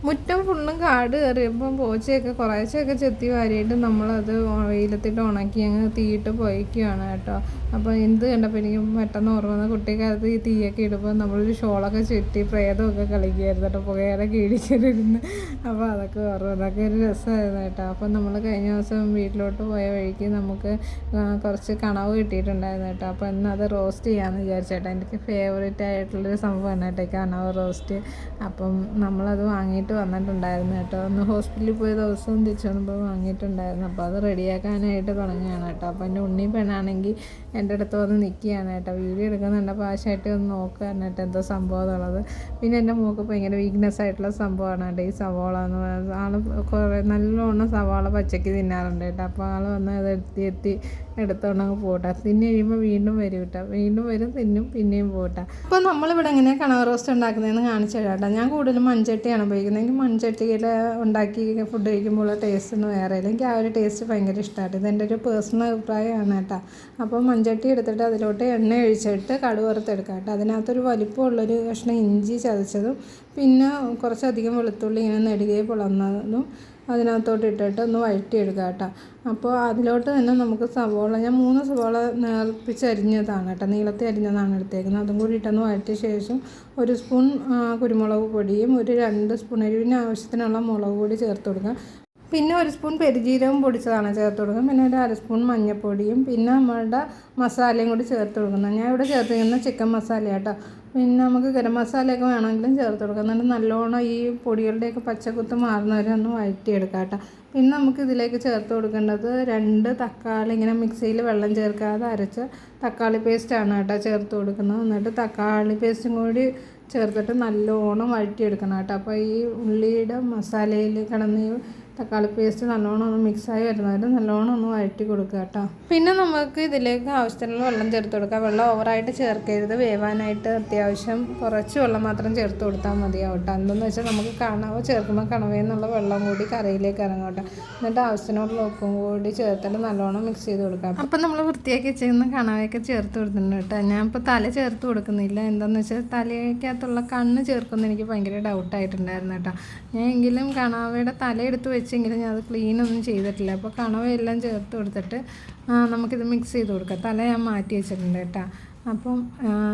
മുറ്റം ഫുള്ളും കാട് കയറിയപ്പം പോച്ചയൊക്കെ കുറേശ്ശെയൊക്കെ ചെത്തി വാരിയിട്ട് നമ്മളത് വെയിലത്തിട്ട് ഉണക്കി അങ്ങ് തീയിട്ട് പൊയ്ക്കുകയാണ് കേട്ടോ. അപ്പോൾ എന്ത് കണ്ടപ്പോൾ എനിക്ക് പെട്ടെന്ന് ഓർമ്മ വന്ന കുട്ടിക്കാലത്ത് ഈ തീയൊക്കെ ഇടുമ്പോൾ നമ്മളൊരു ഷോളൊക്കെ ചുറ്റി പ്രേതമൊക്കെ കളിക്കുമായിരുന്നു കേട്ടോ, പുകയൊക്കെ ഇടിച്ചിട്ടിരുന്ന്. അപ്പോൾ അതൊക്കെ ഓർമ്മ, അതൊക്കെ ഒരു രസമായിരുന്നു കേട്ടോ. അപ്പം നമ്മൾ കഴിഞ്ഞ ദിവസം വീട്ടിലോട്ട് പോയ വഴിക്ക് നമുക്ക് കുറച്ച് കണവ് കിട്ടിയിട്ടുണ്ടായിരുന്നു കേട്ടോ. അപ്പോൾ ഇന്നത് റോസ്റ്റ് ചെയ്യാമെന്ന് വിചാരിച്ചേട്ടാ. എനിക്ക് ഫേവറേറ്റ് ആയിട്ടുള്ളൊരു സംഭവമാണ് കേട്ടോ കണവ് റോസ്റ്റ്. അപ്പം നമ്മളത് വാങ്ങിയിട്ട് വന്നിട്ടുണ്ടായിരുന്നു കേട്ടോ. ഒന്ന് ഹോസ്പിറ്റലിൽ പോയ ദിവസവും തിരിച്ചു വന്നപ്പോൾ വാങ്ങിയിട്ടുണ്ടായിരുന്നു. അപ്പോൾ അത് റെഡിയാക്കാനായിട്ട് തുടങ്ങുകയാണ് കേട്ടോ. അപ്പോൾ എൻ്റെ ഉണ്ണി പെണ്ണാണെങ്കിൽ എൻ്റെ അടുത്ത് വന്ന് നിൽക്കുകയാണ് കേട്ടോ. വീഡിയോ എടുക്കുന്നുണ്ട്, അപ്പോൾ ആശായിട്ട് ഒന്ന് നോക്കുകയാണ് കേട്ടോ എന്തോ സംഭവം എന്നുള്ളത്. പിന്നെ എൻ്റെ മോൾക്ക് ഭയങ്കര വീക്ക്നെസ് ആയിട്ടുള്ള സംഭവമാണ് കേട്ടോ ഈ സവാള എന്ന് പറയുന്നത്. ആൾ കുറേ നല്ലോണം സവാള പച്ചയ്ക്ക് തിന്നാറുണ്ട് കേട്ടോ. അപ്പോൾ ആൾ വന്ന് അത് എത്തി എടുത്തോണ്ടങ്ങ് പോട്ടെ. തിന്ന് കഴിയുമ്പോൾ വീണ്ടും വരും കേട്ടോ, വീണ്ടും വരും, തിന്നും, പിന്നെയും പോട്ടെ. അപ്പോൾ നമ്മളിവിടെ എങ്ങനെയാണ് കണവ റോസ്റ്റ് ഉണ്ടാക്കുന്നതെന്ന് കാണിച്ചു തരാം കേട്ടോ. ഞാൻ കൂടുതലും മൺചട്ടിയാണ് ഉപയോഗിക്കുന്നത്. എനിക്ക് മൺചട്ടിയിൽ ഉണ്ടാക്കി ഫുഡ് കഴിക്കുമ്പോൾ ടേസ്റ്റ് ഒന്നും വേറെ ഇല്ല. എനിക്ക് ആ ഒരു ടേസ്റ്റ് ഭയങ്കര ഇഷ്ടമായിട്ട്. ഇതെൻ്റെ ഒരു പേഴ്സണൽ അഭിപ്രായമാണ് കേട്ടോ. അപ്പോൾ മൺചട്ടി എടുത്തിട്ട് അതിലോട്ട് എണ്ണ ഒഴിച്ചിട്ട് കടുക് വറുത്തെടുക്കാം കേട്ടോ. അതിനകത്തൊരു വലിപ്പമുള്ളൊരു കഷ്ണം ഇഞ്ചി ചതച്ചതും പിന്നെ കുറച്ചധികം വെളുത്തുള്ളി ഇങ്ങനെ നെടുകെ പൊളന്നതും അതിനകത്തോട്ട് ഇട്ടിട്ട് ഒന്ന് വഴറ്റിയെടുക്കുക കേട്ടോ. അപ്പോൾ അതിലോട്ട് തന്നെ നമുക്ക് സവോള, ഞാൻ 3 സവോള നേർപ്പിച്ചരിഞ്ഞതാണ് കേട്ടോ, നീളത്തിൽ അരിഞ്ഞതാണ് എടുത്തേക്കുന്നത്. അതും കൂടി ഇട്ടൊന്ന് വഴറ്റിയ ശേഷം 1 സ്പൂൺ കുരുമുളക് പൊടിയും 2 സ്പൂൺ എരിവിന് ആവശ്യത്തിനുള്ള മുളക് പൊടി ചേർത്ത് കൊടുക്കുക. പിന്നെ 1 സ്പൂൺ പെരുജീരകം പൊടിച്ചതാണ് ചേർത്ത് കൊടുക്കുക. പിന്നെ 1/2 സ്പൂൺ മഞ്ഞൾപ്പൊടിയും പിന്നെ നമ്മളുടെ മസാലയും കൂടി ചേർത്ത് കൊടുക്കുന്നത്. ഞാൻ ഇവിടെ ചേർത്തിരിക്കുന്ന ചിക്കൻ മസാല കേട്ടോ. പിന്നെ നമുക്ക് ഗരം മസാലയൊക്കെ വേണമെങ്കിലും ചേർത്ത് കൊടുക്കാം. എന്നിട്ട് നല്ലോണം ഈ പൊടികളുടെയൊക്കെ പച്ചക്കുത്ത് മാറുന്നവരെ ഒന്ന് വഴറ്റിയെടുക്കാം കേട്ടോ. പിന്നെ നമുക്ക് ഇതിലേക്ക് ചേർത്ത് കൊടുക്കേണ്ടത് 2 തക്കാളി ഇങ്ങനെ മിക്സിയിൽ വെള്ളം ചേർക്കാതെ അരച്ച തക്കാളി പേസ്റ്റാണ് കേട്ടോ ചേർത്ത് കൊടുക്കുന്നത്. എന്നിട്ട് തക്കാളി പേസ്റ്റും കൂടി ചേർത്തിട്ട് നല്ലോണം വഴറ്റിയെടുക്കണം കേട്ടോ. അപ്പോൾ ഈ ഉള്ളിയുടെ മസാലയിൽ കിടന്ന് തക്കാളി പേസ്റ്റ് നല്ലോണം ഒന്ന് മിക്സായി വരുന്നവരെ നല്ലോണം ഒന്ന് വഴറ്റി കൊടുക്കുക കേട്ടോ. പിന്നെ നമുക്ക് ഇതിലേക്ക് ആവശ്യത്തിനുള്ള വെള്ളം ചേർത്ത് കൊടുക്കുക. വെള്ളം ഓവറായിട്ട് ചേർക്കരുത്, വേവാനായിട്ട് അത്യാവശ്യം കുറച്ച് വെള്ളം മാത്രം ചേർത്ത് കൊടുത്താൽ മതിയാവും കേട്ടോ. എന്തെന്ന് വെച്ചാൽ നമുക്ക് കണവ ചേർക്കുമ്പോൾ കണവയെന്നുള്ള വെള്ളം കൂടി കറിയിലേക്ക് ഇറങ്ങും കേട്ടോ. എന്നിട്ട് ആവശ്യത്തിനുള്ള ഉപ്പും കൂടി ചേർത്തിട്ട് നല്ലോണം മിക്സ് ചെയ്ത് കൊടുക്കാം. അപ്പം നമ്മൾ വൃത്തിയാക്കി വെച്ചിരുന്ന കണവയൊക്കെ ചേർത്ത് കൊടുത്തിട്ടുണ്ട് കേട്ടോ. ഞാൻ ഇപ്പോൾ തല ചേർത്ത് കൊടുക്കുന്നില്ല. എന്താണെന്ന് വെച്ചാൽ തലയ്ക്കകത്തുള്ള കണ്ണ് ചേർക്കുമെന്ന് എനിക്ക് ഭയങ്കര ഡൗട്ടായിട്ടുണ്ടായിരുന്നു കേട്ടോ. ഞാൻ എങ്കിലും കണവയുടെ തല എടുത്ത് വെച്ചെങ്കിലും ഞാൻ അത് ക്ലീനൊന്നും ചെയ്തിട്ടില്ല. അപ്പോൾ കണവയെല്ലാം ചേർത്ത് കൊടുത്തിട്ട് നമുക്കിത് മിക്സ് ചെയ്ത് കൊടുക്കാം. തല ഞാൻ മാറ്റി വെച്ചിട്ടുണ്ട് കേട്ടോ. അപ്പം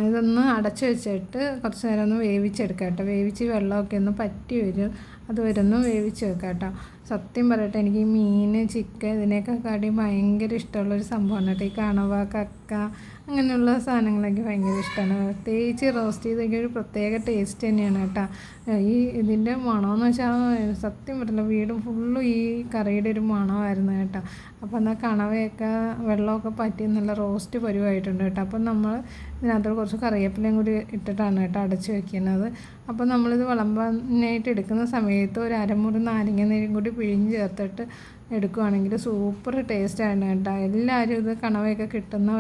ഇതൊന്ന് അടച്ചു വെച്ചിട്ട് കുറച്ച് നേരം ഒന്ന് വേവിച്ചെടുക്കാം കേട്ടോ. വേവിച്ച് വെള്ളമൊക്കെ ഒന്ന് പറ്റി വരും, അതുവരെ ഒന്ന് വേവിച്ച് വെക്കാം കേട്ടോ. സത്യം പറയട്ടെ, എനിക്ക് ഈ മീൻ, ചിക്കൻ ഇതിനെയൊക്കെ കാട്ടി ഭയങ്കര ഇഷ്ടമുള്ളൊരു സംഭവമാണ് കേട്ടോ ഈ കണവ, കക്ക അങ്ങനെയുള്ള സാധനങ്ങളൊക്കെ ഭയങ്കര ഇഷ്ടമാണ്. പ്രത്യേകിച്ച് റോസ്റ്റ് ചെയ്തൊക്കെ ഒരു പ്രത്യേക ടേസ്റ്റ് തന്നെയാണ് കേട്ടോ. ഈ ഇതിൻ്റെ മണമെന്ന് വെച്ചാൽ സത്യം പറ്റില്ല, വീടും ഫുള്ളും ഈ കറിയുടെ ഒരു മണമായിരുന്നു കേട്ടോ. അപ്പോൾ എന്നാൽ കണവയൊക്കെ വെള്ളമൊക്കെ പറ്റി നല്ല റോസ്റ്റ് പരുവായിട്ടുണ്ട് കേട്ടോ. അപ്പം നമ്മൾ ഇതിനകത്തോട് കുറച്ച് കറിവേപ്പിലയും കൂടി ഇട്ടിട്ടാണ് കേട്ടോ അടച്ച് വെക്കുന്നത്. അപ്പോൾ നമ്മളിത് വിളമ്പാനായിട്ട് എടുക്കുന്ന സമയത്ത് ഒരു അരമുറി നാരങ്ങ നീരും കൂടി പിഴിഞ്ഞ് ചേർത്തിട്ട് എടുക്കുകയാണെങ്കിൽ സൂപ്പർ ടേസ്റ്റാണ് കേട്ടോ. എല്ലാവരും ഇത് കണവയൊക്കെ കിട്ടുന്ന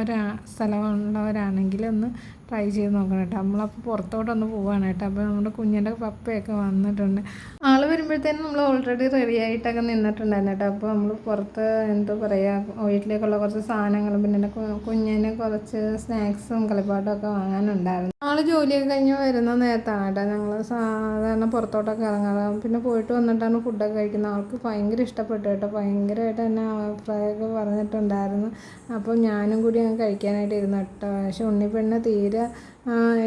സ്ഥലമുള്ളവരാണെങ്കിൽ ഒന്ന് ട്രൈ ചെയ്ത് നോക്കണം കേട്ടോ. നമ്മളപ്പോൾ പുറത്തോട്ടൊന്ന് പോവാണ് കേട്ടോ. അപ്പോൾ നമ്മുടെ കുഞ്ഞിൻ്റെ പപ്പയൊക്കെ വന്നിട്ടുണ്ട്. ആൾ വരുമ്പോഴത്തേനും നമ്മൾ ഓൾറെഡി റെഡി ആയിട്ടൊക്കെ നിന്നിട്ടുണ്ടായിരുന്നു കേട്ടോ. അപ്പോൾ നമ്മൾ പുറത്ത് എന്താ പറയുക, വീട്ടിലേക്കുള്ള കുറച്ച് സാധനങ്ങളും പിന്നെ കുഞ്ഞിന് കുറച്ച് സ്നാക്സും കളിപ്പാട്ടും ഒക്കെ വാങ്ങാനുണ്ടായിരുന്നു. ആൾ ജോലിയൊക്കെ കഴിഞ്ഞ് വരുന്ന നേരത്താണ് കേട്ടോ ഞങ്ങൾ സാധാരണ പുറത്തോട്ടൊക്കെ ഇറങ്ങാറ്. പിന്നെ പോയിട്ട് വന്നിട്ടാണ് ഫുഡൊക്കെ കഴിക്കുന്നത്. ആൾക്ക് ഭയങ്കര ഇഷ്ടപ്പെട്ടു കേട്ടോ, ഭയങ്കരമായിട്ട് തന്നെ അഭിപ്രായമൊക്കെ പറഞ്ഞിട്ടുണ്ടായിരുന്നു. അപ്പോൾ ഞാനും കൂടി അങ്ങ് കഴിക്കാനായിട്ട് ഇരുന്നു കേട്ടോ. പക്ഷെ ഉണ്ണിപ്പെണ്ണ് തീരെ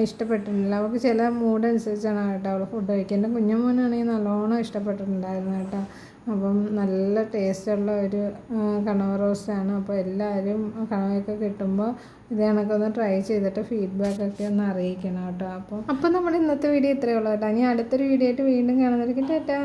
ഇഷ്ടപ്പെട്ടിട്ടില്ല. അവൾക്ക് ചില മൂഡ് അനുസരിച്ചാണ് കേട്ടോ അവൾ ഫുഡ് കഴിക്കുക. എൻ്റെ കുഞ്ഞമ്മോനാണെങ്കിൽ നല്ലോണം ഇഷ്ടപ്പെട്ടിട്ടുണ്ടായിരുന്നു കേട്ടോ. അപ്പം നല്ല ടേസ്റ്റുള്ള ഒരു കണവ റോസ്റ്റാണ്. അപ്പോൾ എല്ലാവരും കണവയൊക്കെ കിട്ടുമ്പോൾ ഇത് കണക്കൊന്ന് ഒന്ന് ട്രൈ ചെയ്തിട്ട് ഫീഡ്ബാക്കൊക്കെ ഒന്ന് അറിയിക്കണം കേട്ടോ. അപ്പോൾ നമ്മുടെ ഇന്നത്തെ വീഡിയോ ഇത്രയേ ഉള്ളൂ കേട്ടോ. ഇനി അടുത്തൊരു വീഡിയോ ആയിട്ട് വീണ്ടും കാണുന്നതായിരിക്കും. ടാറ്റാ.